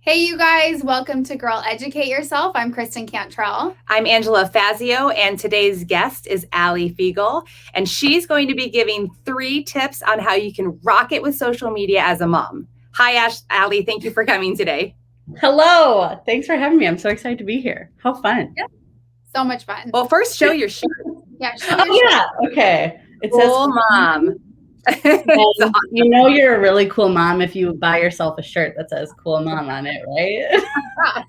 Hey, you guys, welcome to Girl Educate Yourself. I'm Kristen Cantrell. I'm Angela Fazio, and today's guest is Ally Figiel, and she's going to be giving 3 tips on how you can rock it with social media as a mom. Hi, Ally. Thank you for coming today. Hello. Thanks for having me. I'm so excited to be here. How fun. Yeah. So much fun. Well, first, show your shirt. Yeah, show your shirt. Yeah. Okay. It Cool says mom. awesome. You know you're a really cool mom if you buy yourself a shirt that says cool mom on it, right?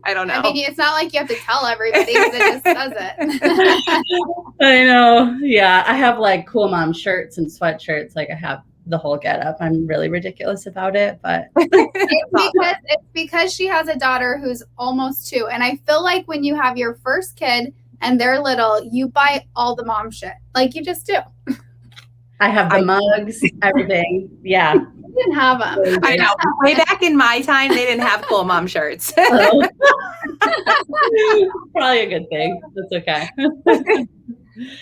I don't know. I mean, it's not like you have to tell everybody because it just says it. I know. Yeah. I have like cool mom shirts and sweatshirts. Like I have the whole getup. I'm really ridiculous about it, but it's because she has a daughter who's almost 2. And I feel like when you have your first kid and they're little, you buy all the mom shit. Like you just do. I have the mugs, everything. Yeah. You didn't have them. I know. Way back in my time, they didn't have cool mom shirts. Probably a good thing. That's okay.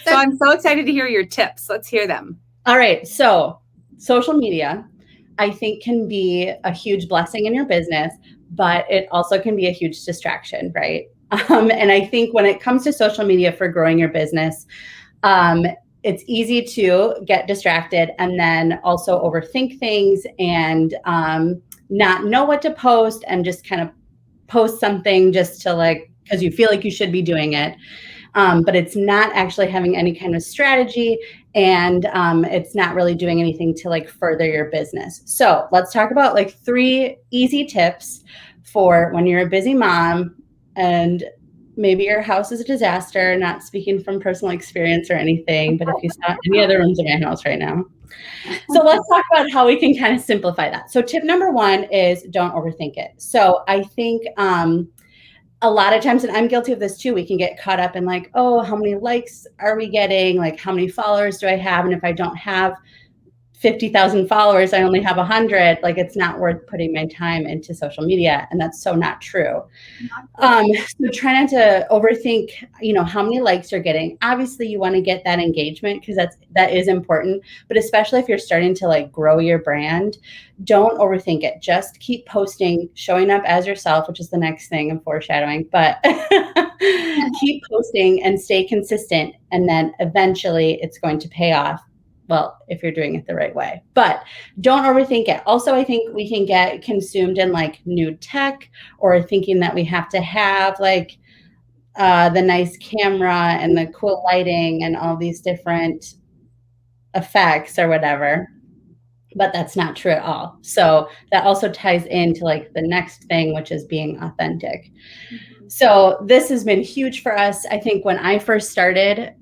So I'm so excited to hear your tips. Let's hear them. All right. So social media, I think, can be a huge blessing in your business, but it also can be a huge distraction, right? And I think when it comes to social media for growing your business, it's easy to get distracted and then also overthink things and not know what to post and just kind of post something just to like, because you feel like you should be doing it. But it's not actually having any kind of strategy and it's not really doing anything to like further your business. So let's talk about like 3 easy tips for when you're a busy mom and maybe your house is a disaster, not speaking from personal experience or anything, but if you saw any other rooms in my house right now. So let's talk about how we can kind of simplify that. So tip number 1 is don't overthink it. So I think a lot of times, and I'm guilty of this too, we can get caught up in like, oh, how many likes are we getting? Like, how many followers do I have? And if I don't have 50,000 followers, I only have 100, like it's not worth putting my time into social media. And that's so not true. So try not to overthink, how many likes you're getting. Obviously you want to get that engagement because that is important, but especially if you're starting to like grow your brand, don't overthink it. Just keep posting, showing up as yourself, which is the next thing I'm foreshadowing, but keep posting and stay consistent. And then eventually it's going to pay off. Well, if you're doing it the right way, but don't overthink it. Also, I think we can get consumed in like new tech or thinking that we have to have like the nice camera and the cool lighting and all these different effects or whatever, but that's not true at all. So that also ties into like the next thing, which is being authentic. So this has been huge for us. I think when I first started,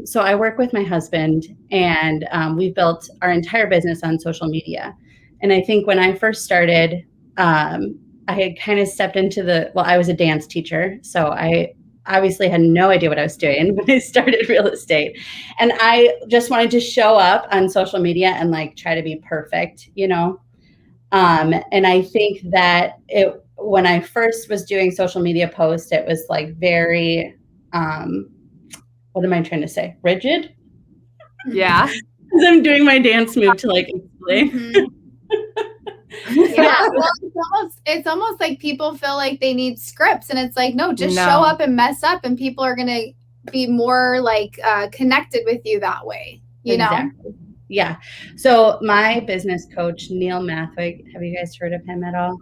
so I work with my husband and we built our entire business on social media. And I think when I first started, I had kind of stepped into I was a dance teacher. So I obviously had no idea what I was doing when I started real estate. And I just wanted to show up on social media and like try to be perfect, And I think that when I first was doing social media posts, it was like very, what am I trying to say? Rigid? Yeah. Because I'm doing my dance move to like explain. Yeah, well, it's almost like people feel like they need scripts, and it's like, no, just show up and mess up, and people are going to be more like connected with you that way, Exactly. know? Yeah. So my business coach, Neil Mathwig, have you guys heard of him at all?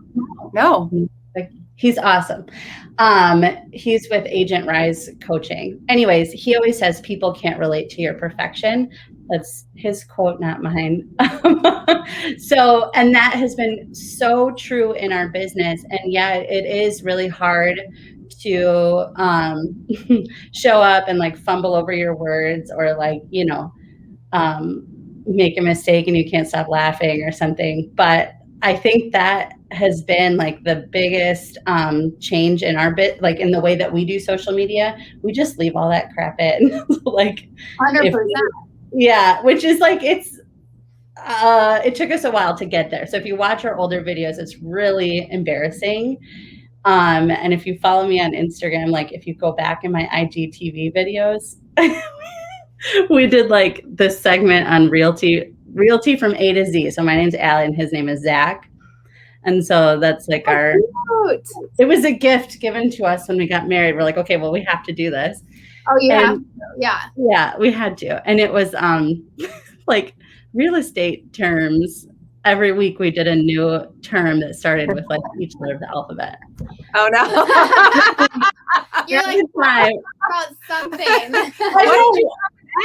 No. He's awesome. He's with Agent Rise Coaching. Anyways, he always says people can't relate to your perfection. That's his quote, not mine. And that has been so true in our business. And yeah, it is really hard to show up and like fumble over your words or like, make a mistake and you can't stop laughing or something. But I think that has been like the biggest change in our like in the way that we do social media. We just leave all that crap in. Like 100%. Yeah, which is like it took us a while to get there. So if you watch our older videos, it's really embarrassing. And if you follow me on Instagram, like if you go back in my IGTV videos, we did like this segment on realty from A to Z. So my name's Ally and his name is Zach. And so that's like Cute. it was a gift given to us when we got married. We're like, okay, well, we have to do this. Oh, you have to. Yeah. Yeah, we had to. And it was like real estate terms. Every week we did a new term that started with like each letter of the alphabet. Oh no. You're like about something. What did you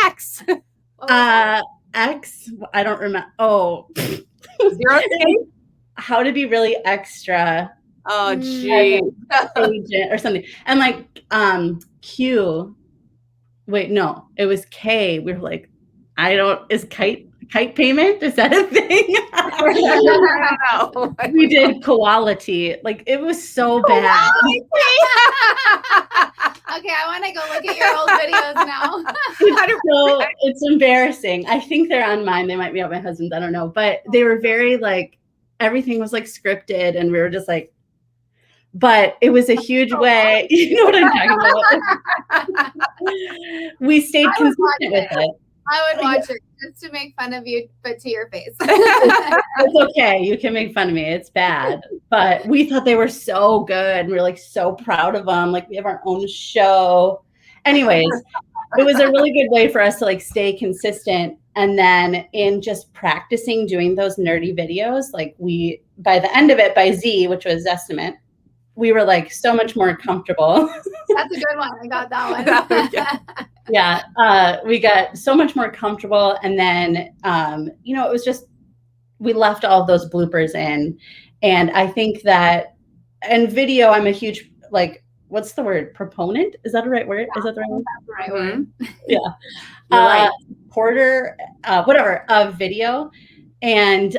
have X? X, I don't remember. Oh, 0 how to be really extra. Oh, gee. Agent or something. And like Q. Wait, no, it was K. We were like, is kite payment? Is that a thing? No. We did quality. Like it was so bad. Okay, I want to go look at your old videos now. So it's embarrassing. I think they're on mine. They might be on my husband's. I don't know. But they were very like, everything was like scripted and we were just like, but it was a huge way. You know what I'm talking about? We stayed consistent with it. I would watch it just to make fun of you, but to your face. It's okay. You can make fun of me. It's bad. But we thought they were so good. And we were like so proud of them. Like we have our own show. Anyways, it was a really good way for us to like stay consistent. And then in just practicing doing those nerdy videos, like by the end of it, by Z, which was Zestimate, we were like so much more comfortable. That's a good one. I got that one. Yeah. We got so much more comfortable. And then, it was just, we left all of those bloopers in. And I think that, and video, I'm a huge, like, what's the word? Proponent? Is that the right word? Is that the right word? That's the right word. Yeah. Right. Porter, whatever, of video. And,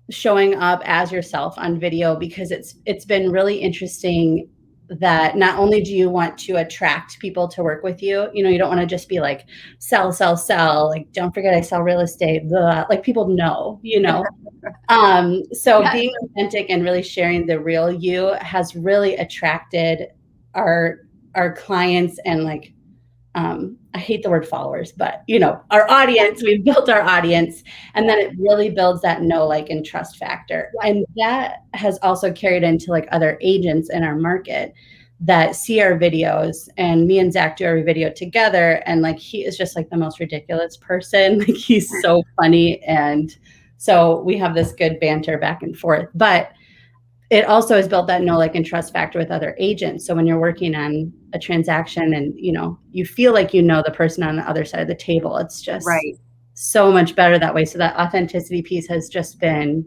showing up as yourself on video, because it's been really interesting that not only do you want to attract people to work with you, you don't want to just be like sell, like don't forget I sell real estate, blah. Like people know, so yes. Being authentic and really sharing the real you has really attracted our clients and like I hate the word followers, but our audience, we've built our audience, and then it really builds that know, like, and trust factor. Yeah. And that has also carried into like other agents in our market that see our videos, and me and Zach do every video together. And like, he is just like the most ridiculous person. Like he's so funny. And so we have this good banter back and forth, but it also has built that know, like, and trust factor with other agents. So when you're working on a transaction and, you feel like the person on the other side of the table, it's just so much better that way. So that authenticity piece has just been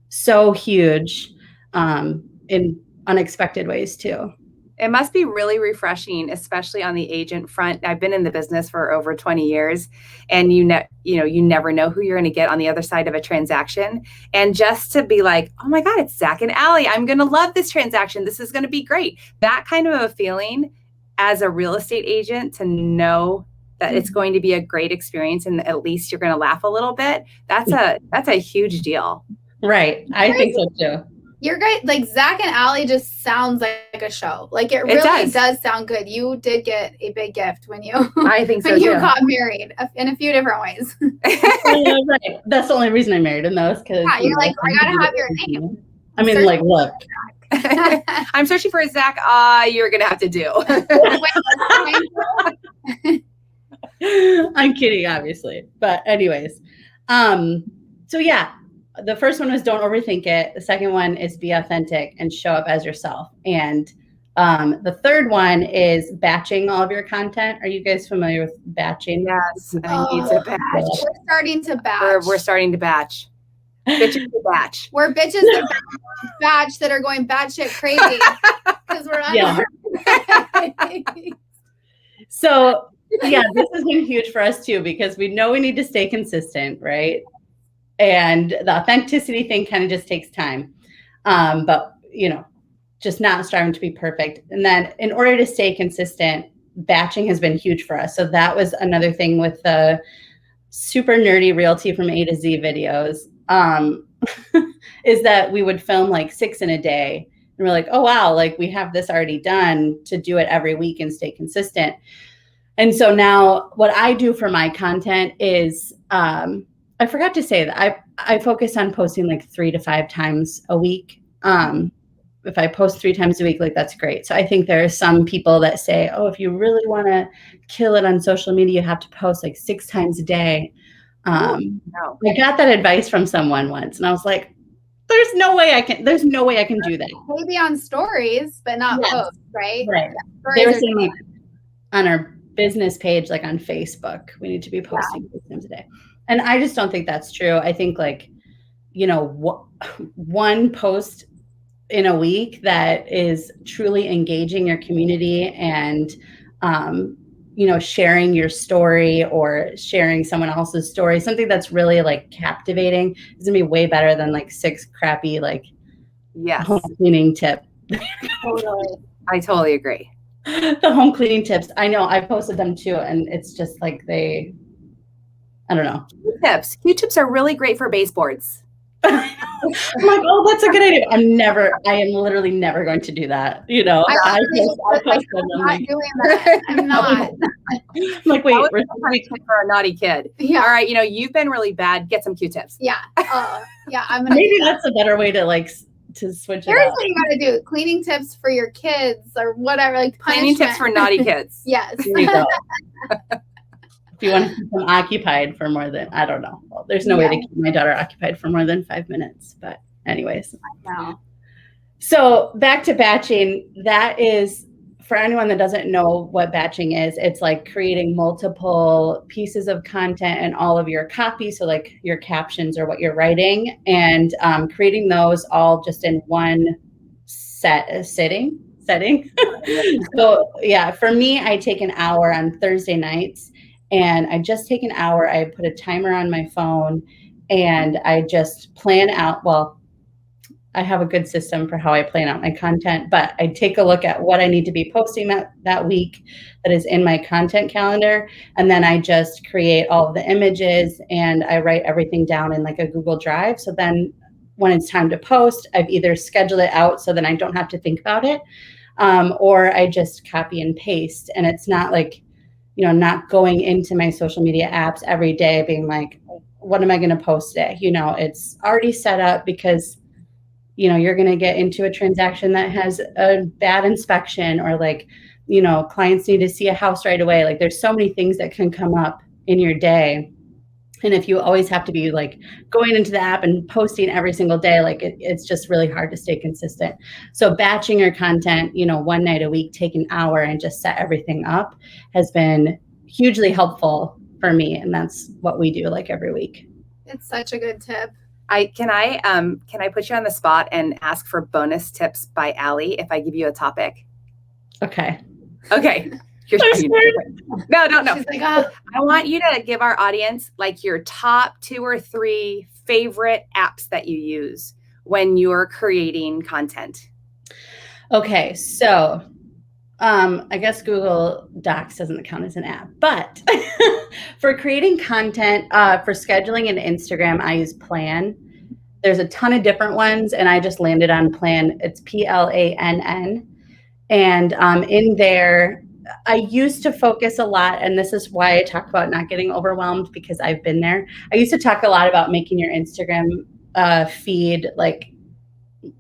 so huge in unexpected ways too. It must be really refreshing, especially on the agent front. I've been in the business for over 20 years, and you never know who you're going to get on the other side of a transaction. And just to be like, oh my God, it's Zach and Ally. I'm going to love this transaction. This is going to be great. That kind of a feeling as a real estate agent, to know that it's going to be a great experience and at least you're going to laugh a little bit. That's a huge deal. Right. I think so too. You're great. Like Zach and Ally just sounds like a show. Like it really does sound good. You did get a big gift when you I think so when you too. got married in a few different ways. Right. That's the only reason I married him, though, is because you're like, I gotta have your name. I mean, like, look. I'm searching for a Zach. You're gonna have to do. I'm kidding, obviously. But anyways, so yeah. The first one was don't overthink it. The second one is be authentic and show up as yourself. And the third one is batching all of your content. Are you guys familiar with batching? Yes, I need to batch. We're starting to batch. We're starting to batch. Bitches to batch. We're bitches that batch that are going batshit crazy because we're on. Yeah. So yeah, this has been huge for us too, because we know we need to stay consistent, right? And the authenticity thing kind of just takes time. But, just not striving to be perfect. And then in order to stay consistent, batching has been huge for us. So that was another thing with the super nerdy realty from A to Z videos, is that we would film like 6 in a day. And we're like, oh, wow, like we have this already done to do it every week and stay consistent. And so now what I do for my content is I forgot to say that I focus on posting like 3 to 5 times a week. If I post 3 times a week, like that's great. So I think there are some people that say, oh, if you really want to kill it on social media, you have to post like 6 times a day. I got that advice from someone once, and I was like, there's no way I can do that. Maybe on stories, but not posts, right? Right. Yeah, they were saying like on our business page, like on Facebook, we need to be posting 6 times a day. And I just don't think that's true. I think like, one post in a week that is truly engaging your community and, sharing your story or sharing someone else's story, something that's really like captivating is gonna be way better than like 6 crappy, like home cleaning tip. I totally agree. The home cleaning tips. I know I posted them too. And it's just like I don't know. Q-tips are really great for baseboards. I'm like, oh, that's a good idea. I am literally never going to do that. I'm not. I'm like, wait, we're for a naughty kid. Yeah. All right. You've been really bad. Get some Q-tips. Yeah. I'm gonna maybe that's a better way to like to switch it up. Here's what you gotta do: cleaning tips for your kids or whatever, like cleaning tips for naughty kids. Yes. There you go. If you want to keep them occupied for more than, I don't know. Well, there's no way to keep my daughter occupied for more than 5 minutes. But anyways. So back to batching. That is, for anyone that doesn't know what batching is, it's like creating multiple pieces of content and all of your copy. So like your captions or what you're writing, and creating those all just in one setting. So yeah, for me, I take an hour on Thursday nights. And I just take an hour. I put a timer on my phone and I just plan out. Well, I have a good system for how I plan out my content, but I take a look at what I need to be posting that week that is in my content calendar. And then I just create all of the images and I write everything down in like a Google Drive. So then when it's time to post, I've either scheduled it out so then I don't have to think about it, or I just copy and paste. And it's not like, not going into my social media apps every day being like, what am I going to post today? It's already set up because, you're going to get into a transaction that has a bad inspection or like, clients need to see a house right away. Like there's so many things that can come up in your day. And if you always have to be like going into the app and posting every single day, like it's just really hard to stay consistent. So batching your content, one night a week, take an hour and just set everything up has been hugely helpful for me. And that's what we do like every week. It's such a good tip. Can I put you on the spot and ask for bonus tips by Ally if I give you a topic? Okay. No. She's like, I want you to give our audience like your top 2 or 3 favorite apps that you use when you're creating content. Okay, so I guess Google Docs doesn't count as an app, but for creating content, for scheduling and Instagram, I use Plan. There's a ton of different ones, and I just landed on Plan. It's PLANN. And in there, I used to focus a lot, and this is why I talk about not getting overwhelmed because I've been there. I used to talk a lot about making your Instagram feed like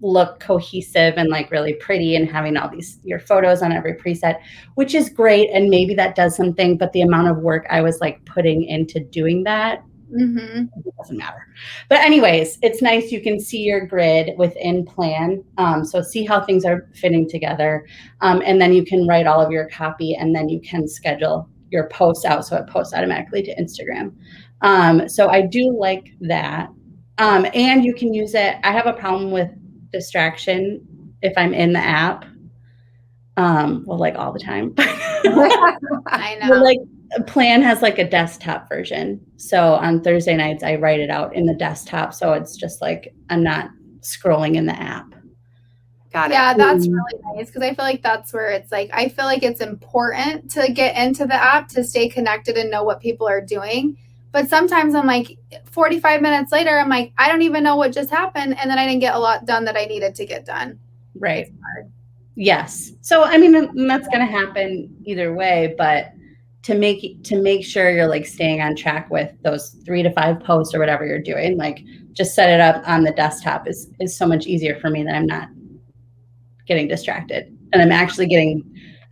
look cohesive and like really pretty and having all your photos on every preset, which is great. And maybe that does something, but the amount of work I was like putting into doing that, it doesn't matter. But anyways, it's nice. You can see your grid within Plan. So see how things are fitting together. And then you can write all of your copy and then you can schedule your posts out so it posts automatically to Instagram. So I do like that. And you can use it. I have a problem with distraction if I'm in the app. Well, like all the time. I know. Like Plan has like a desktop version. So on Thursday nights, I write it out in the desktop. So it's just like I'm not scrolling in the app. Got it. Yeah, that's really nice because I feel like that's where it's like, I feel like it's important to get into the app to stay connected and know what people are doing. But sometimes I'm like 45 minutes later, I'm like, I don't even know what just happened. And then I didn't get a lot done that I needed to get done. Right. Yes. So, I mean, that's going to happen either way. But to make sure you're like staying on track with those 3 to 5 posts or whatever you're doing, like just set it up on the desktop is so much easier for me that I'm not getting distracted and I'm actually getting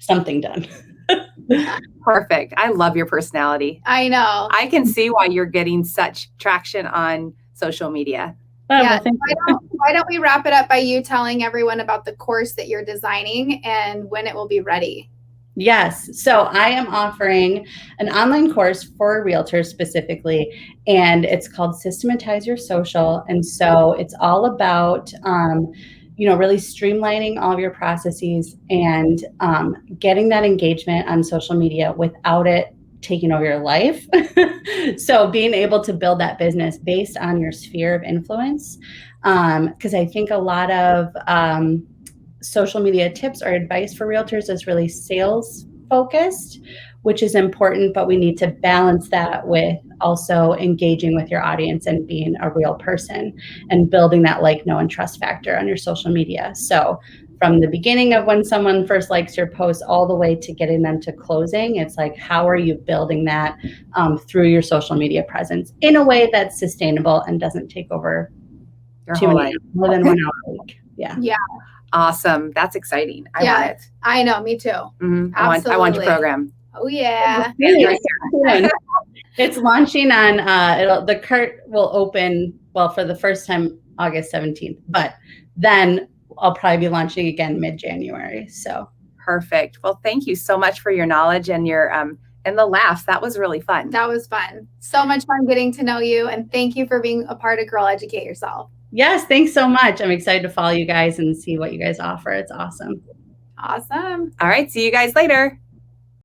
something done. Perfect. I love your personality. I know. I can see why you're getting such traction on social media. Oh, Yeah. well, Why don't we wrap it up by you telling everyone about the course that you're designing and when it will be ready? Yes. So I am offering an online course for realtors specifically, and it's called Systematize Your Social. And so it's all about, really streamlining all of your processes and getting that engagement on social media without it taking over your life. So being able to build that business based on your sphere of influence. Because I think a lot of social media tips or advice for realtors is really sales focused, which is important, but we need to balance that with also engaging with your audience and being a real person and building that like, know, and trust factor on your social media. So from the beginning of when someone first likes your post all the way to getting them to closing, it's like, how are you building that through your social media presence in a way that's sustainable and doesn't take over more than 1 hour a week. Yeah. Awesome. That's exciting. I want it. I know. Me too. Mm-hmm. I want your program. Oh yeah. It's launching on the cart will open for the first time August 17th, but then I'll probably be launching again mid-January. So perfect. Well, thank you so much for your knowledge and your and the laughs. That was really fun. That was fun. So much fun getting to know you, and thank you for being a part of Girl Educate Yourself. Yes, thanks so much. I'm excited to follow you guys and see what you guys offer. It's awesome. Awesome. All right. See you guys later.